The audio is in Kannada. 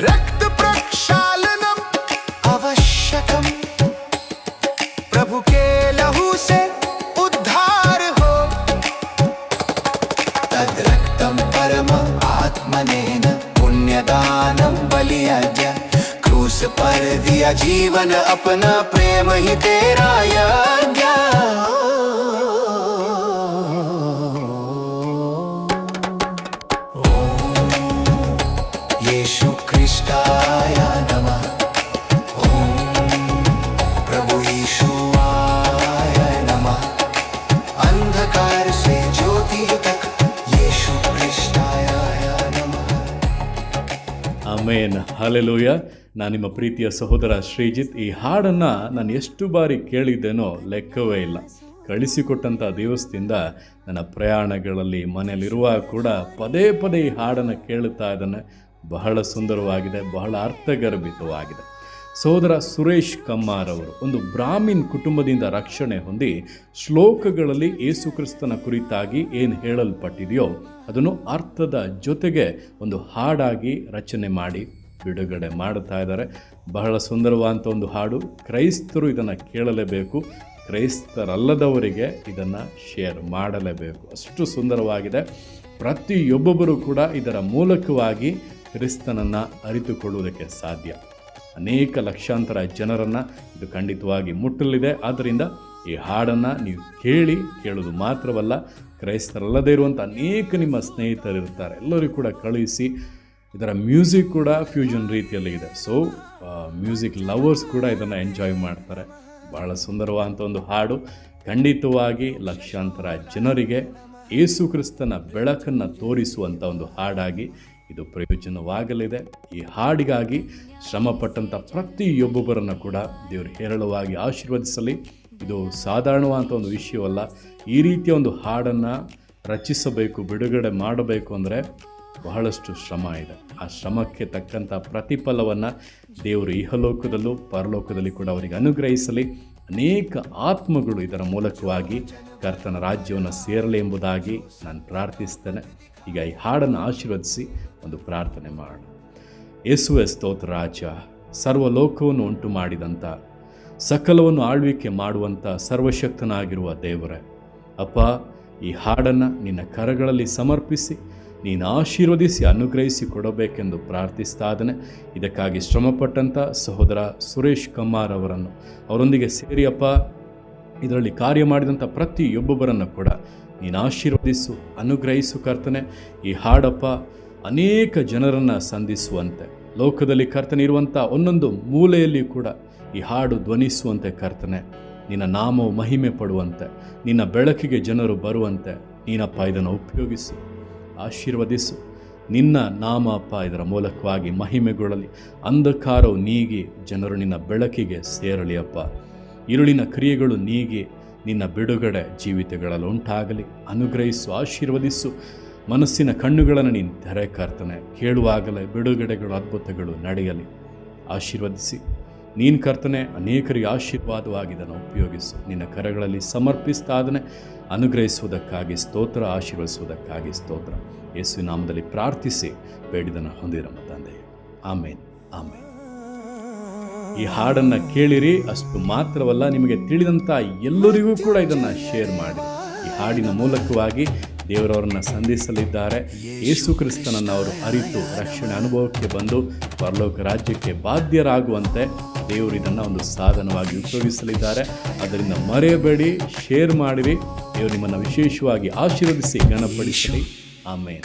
रक्त प्रक्षालनम आवश्यकम, प्रभु के लहू से उद्धार हो। तद रक्तम परम आत्मनेन पुण्यदानम बलियज्ञ, क्रूस पर दिया जीवन अपना, प्रेम ही तेरा यज्ञ। यीशु ख्रिस्ताय नमः। ओम प्रभु यीशुआय नमः। अंधकार से ज्योति तक यीशु ख्रिस्ताय नमः। ಆಮೇನ್, ಹಲ್ಲೆಲೂಯಾ. ನಾನು ನಿಮ್ಮ ಪ್ರೀತಿಯ ಸಹೋದರ ಶ್ರೀಜಿತ್. ಈ ಹಾಡನ್ನು ನಾನು ಎಷ್ಟು ಬಾರಿ ಕೇಳಿದ್ದೇನೋ ಲೆಕ್ಕವೇ ಇಲ್ಲ. ಕಳಿಸಿಕೊಟ್ಟಂಥ ದಿವಸದಿಂದ ನನ್ನ ಪ್ರಯಾಣಗಳಲ್ಲಿ ಮನೆಯಲ್ಲಿರುವಾಗ ಕೂಡ ಪದೇ ಪದೇ ಈ ಹಾಡನ್ನು ಕೇಳುತ್ತಾ ಇದ್ದಾನೆ. ಬಹಳ ಸುಂದರವಾಗಿದೆ, ಬಹಳ ಅರ್ಥಗರ್ಭಿತವಾಗಿದೆ. ಸಹೋದರ ಸುರೇಶ್ ಕಮ್ಮಾರ್ ಅವರು ಒಂದು ಬ್ರಾಹ್ಮಿನ್ ಕುಟುಂಬದಿಂದ ರಕ್ಷಣೆ ಹೊಂದಿ ಶ್ಲೋಕಗಳಲ್ಲಿ ಯೇಸು ಕ್ರಿಸ್ತನ ಕುರಿತಾಗಿ ಏನು ಹೇಳಲ್ಪಟ್ಟಿದೆಯೋ ಅದನ್ನು ಅರ್ಥದ ಜೊತೆಗೆ ಒಂದು ಹಾಡಾಗಿ ರಚನೆ ಮಾಡಿ ಬಿಡುಗಡೆ ಮಾಡುತ್ತಾ ಇದ್ದಾರೆ. ಬಹಳ ಸುಂದರವಾದಂಥ ಒಂದು ಹಾಡು. ಕ್ರೈಸ್ತರು ಇದನ್ನು ಕೇಳಲೇಬೇಕು, ಕ್ರೈಸ್ತರಲ್ಲದವರಿಗೆ ಇದನ್ನು ಶೇರ್ ಮಾಡಲೇಬೇಕು. ಅಷ್ಟು ಸುಂದರವಾಗಿದೆ. ಪ್ರತಿಯೊಬ್ಬೊಬ್ಬರು ಕೂಡ ಇದರ ಮೂಲಕವಾಗಿ ಕ್ರಿಸ್ತನನ್ನು ಅರಿತುಕೊಳ್ಳುವುದಕ್ಕೆ ಸಾಧ್ಯ. ಅನೇಕ ಲಕ್ಷಾಂತರ ಜನರನ್ನು ಇದು ಖಂಡಿತವಾಗಿ ಮುಟ್ಟಲಿದೆ. ಆದ್ದರಿಂದ ಈ ಹಾಡನ್ನು ನೀವು ಕೇಳೋದು ಮಾತ್ರವಲ್ಲ, ಕ್ರೈಸ್ತರಲ್ಲದೇ ಇರುವಂಥ ಅನೇಕ ನಿಮ್ಮ ಸ್ನೇಹಿತರಿರ್ತಾರೆ, ಎಲ್ಲರಿಗೂ ಕೂಡ ಕಳುಹಿಸಿ. ಇದರ ಮ್ಯೂಸಿಕ್ ಕೂಡ ಫ್ಯೂಷನ್ ರೀತಿಯಲ್ಲಿ ಇದೆ. ಸೊ ಮ್ಯೂಸಿಕ್ ಲವರ್ಸ್ ಕೂಡ ಇದನ್ನು ಎಂಜಾಯ್ ಮಾಡ್ತಾರೆ. ಬಹಳ ಸುಂದರವಾದಂಥ ಒಂದು ಹಾಡು. ಖಂಡಿತವಾಗಿ ಲಕ್ಷಾಂತರ ಜನರಿಗೆ ಯೇಸು ಕ್ರಿಸ್ತನ ಬೆಳಕನ್ನು ತೋರಿಸುವಂಥ ಒಂದು ಹಾಡಾಗಿ ಇದು ಪ್ರಯೋಜನವಾಗಲಿದೆ. ಈ ಹಾಡಿಗಾಗಿ ಶ್ರಮಪಟ್ಟಂಥ ಪ್ರತಿಯೊಬ್ಬೊಬ್ಬರನ್ನು ಕೂಡ ದೇವರು ಹೇರಳವಾಗಿ ಆಶೀರ್ವದಿಸಲಿ. ಇದು ಸಾಧಾರಣವಾದಂಥ ಒಂದು ವಿಷಯವಲ್ಲ. ಈ ರೀತಿಯ ಒಂದು ಹಾಡನ್ನು ರಚಿಸಬೇಕು, ಬಿಡುಗಡೆ ಮಾಡಬೇಕು ಅಂದರೆ ಬಹಳಷ್ಟು ಶ್ರಮ ಇದೆ. ಆ ಶ್ರಮಕ್ಕೆ ತಕ್ಕಂಥ ಪ್ರತಿಫಲವನ್ನು ದೇವರು ಇಹಲೋಕದಲ್ಲೂ ಪರಲೋಕದಲ್ಲಿ ಕೂಡ ಅವರಿಗೆ ಅನುಗ್ರಹಿಸಲಿ. ಅನೇಕ ಆತ್ಮಗಳು ಇದರ ಮೂಲಕವಾಗಿ ಕರ್ತನ ರಾಜ್ಯವನ್ನು ಸೇರಲಿ ಎಂಬುದಾಗಿ ನಾನು ಪ್ರಾರ್ಥಿಸ್ತೇನೆ. ಈಗ ಈ ಹಾಡನ್ನು ಆಶೀರ್ವದಿಸಿ ಒಂದು ಪ್ರಾರ್ಥನೆ ಮಾಡೋಣ. ಯೇಸುವೆ ಸ್ತೋತ್ರ ರಾಜ, ಸರ್ವಲೋಕವನ್ನು ಉಂಟು ಮಾಡಿದಂಥ, ಸಕಲವನ್ನು ಆಳ್ವಿಕೆ ಮಾಡುವಂಥ ಸರ್ವಶಕ್ತನಾಗಿರುವ ದೇವರೇ, ಅಪ್ಪ, ಈ ಹಾಡನ್ನು ನಿನ್ನ ಕರಗಳಲ್ಲಿ ಸಮರ್ಪಿಸಿ ನೀನು ಆಶೀರ್ವದಿಸಿ ಅನುಗ್ರಹಿಸಿ ಕೊಡಬೇಕೆಂದು ಪ್ರಾರ್ಥಿಸ್ತಾ ಇದ್ದೇನೆ. ಇದಕ್ಕಾಗಿ ಶ್ರಮಪಟ್ಟಂಥ ಸಹೋದರ ಸುರೇಶ್ ಕಮ್ಮಾರ್ ಅವರನ್ನು, ಅವರೊಂದಿಗೆ ಸೇರಿ ಅಪ್ಪ ಇದರಲ್ಲಿ ಕಾರ್ಯ ಮಾಡಿದಂಥ ಪ್ರತಿಯೊಬ್ಬೊಬ್ಬರನ್ನು ಕೂಡ ನೀನು ಆಶೀರ್ವದಿಸು, ಅನುಗ್ರಹಿಸು ಕರ್ತನೆ. ಈ ಹಾಡಪ್ಪ ಅನೇಕ ಜನರನ್ನು ಸಂಧಿಸುವಂತೆ, ಲೋಕದಲ್ಲಿ ಕರ್ತನಿರುವಂಥ ಒಂದೊಂದು ಮೂಲೆಯಲ್ಲಿ ಕೂಡ ಈ ಹಾಡು ಧ್ವನಿಸುವಂತೆ ಕರ್ತನೆ, ನಿನ್ನ ನಾಮವು ಮಹಿಮೆ ಪಡುವಂತೆ, ನಿನ್ನ ಬೆಳಕಿಗೆ ಜನರು ಬರುವಂತೆ ನೀನಪ್ಪ ಇದನ್ನು ಉಪಯೋಗಿಸು, ಆಶೀರ್ವದಿಸು. ನಿನ್ನ ನಾಮ ಅಪ್ಪ ಇದರ ಮೂಲಕವಾಗಿ ಮಹಿಮೆಗೊಳ್ಳಲಿ. ಅಂಧಕಾರವು ನೀಗಿ ಜನರು ನಿನ್ನ ಬೆಳಕಿಗೆ ಸೇರಲಿ ಅಪ್ಪ. ഇരുಳಿನ ಕ್ರಿಯೆಗಳು ನೀಗಿ ನಿನ್ನ ಬಿಡುಗಡೆ ಜೀವಿತಗಳಲ್ಲಿ ಉಂಟಾಗಲಿ. ಅನುಗ್ರಹಿಸು, ಆಶೀರ್ವದಿಸು. ಮನಸ್ಸಿನ ಕಣ್ಣುಗಳನ್ನು ನೀನು ತೆರೆ ಕರ್ತನೆ, ಕೇಳುವಾಗಲೇ ಬಿಡುಗಡೆಗಳು, ಅದ್ಭುತಗಳು ನಡೆಯಲಿ. ಆಶೀರ್ವದಿಸಿ ನೀನು ಕರ್ತನೆ ಅನೇಕರಿಗೆ ಆಶೀರ್ವಾದವಾಗಿದ್ದನ್ನು ಉಪಯೋಗಿಸು. ನಿನ್ನ ಕರಗಳಲ್ಲಿ ಸಮರ್ಪಿಸ್ತಾದನೆ. ಅನುಗ್ರಹಿಸುವುದಕ್ಕಾಗಿ ಸ್ತೋತ್ರ, ಆಶೀರ್ವದಿಸುವುದಕ್ಕಾಗಿ ಸ್ತೋತ್ರ. ಯೇಸು ನಾಮದಲ್ಲಿ ಪ್ರಾರ್ಥಿಸಿ ಬೇಡಿದನ್ನು ಹೊಂದಿರಮ್ಮ ತಂದೆ. ಆಮೇನ್, ಆಮೇನ್. ಈ ಹಾಡನ್ನು ಕೇಳಿರಿ. ಅಷ್ಟು ಮಾತ್ರವಲ್ಲ, ನಿಮಗೆ ತಿಳಿದಂಥ ಎಲ್ಲರಿಗೂ ಕೂಡ ಇದನ್ನು ಶೇರ್ ಮಾಡಿ. ಈ ಹಾಡಿನ ಮೂಲಕವಾಗಿ ದೇವರವರನ್ನು ಸಂಧಿಸಲಿದ್ದಾರೆ. ಯೇಸು ಕ್ರಿಸ್ತನನ್ನು ಅವರು ಅರಿತು ರಕ್ಷಣೆ ಅನುಭವಕ್ಕೆ ಬಂದು ಪರಲೋಕ ರಾಜ್ಯಕ್ಕೆ ಬಾಧ್ಯರಾಗುವಂತೆ ದೇವರು ಇದನ್ನು ಒಂದು ಸಾಧನವಾಗಿ ಉಪಯೋಗಿಸಲಿದ್ದಾರೆ. ಅದರಿಂದ ಮರೆಯಬೇಡಿ, ಶೇರ್ ಮಾಡಿರಿ. ದೇವರು ನಿಮ್ಮನ್ನು ವಿಶೇಷವಾಗಿ ಆಶೀರ್ವದಿಸಿ ಗಣಪಡಿಸಲಿ. ಆಮೇಲೆ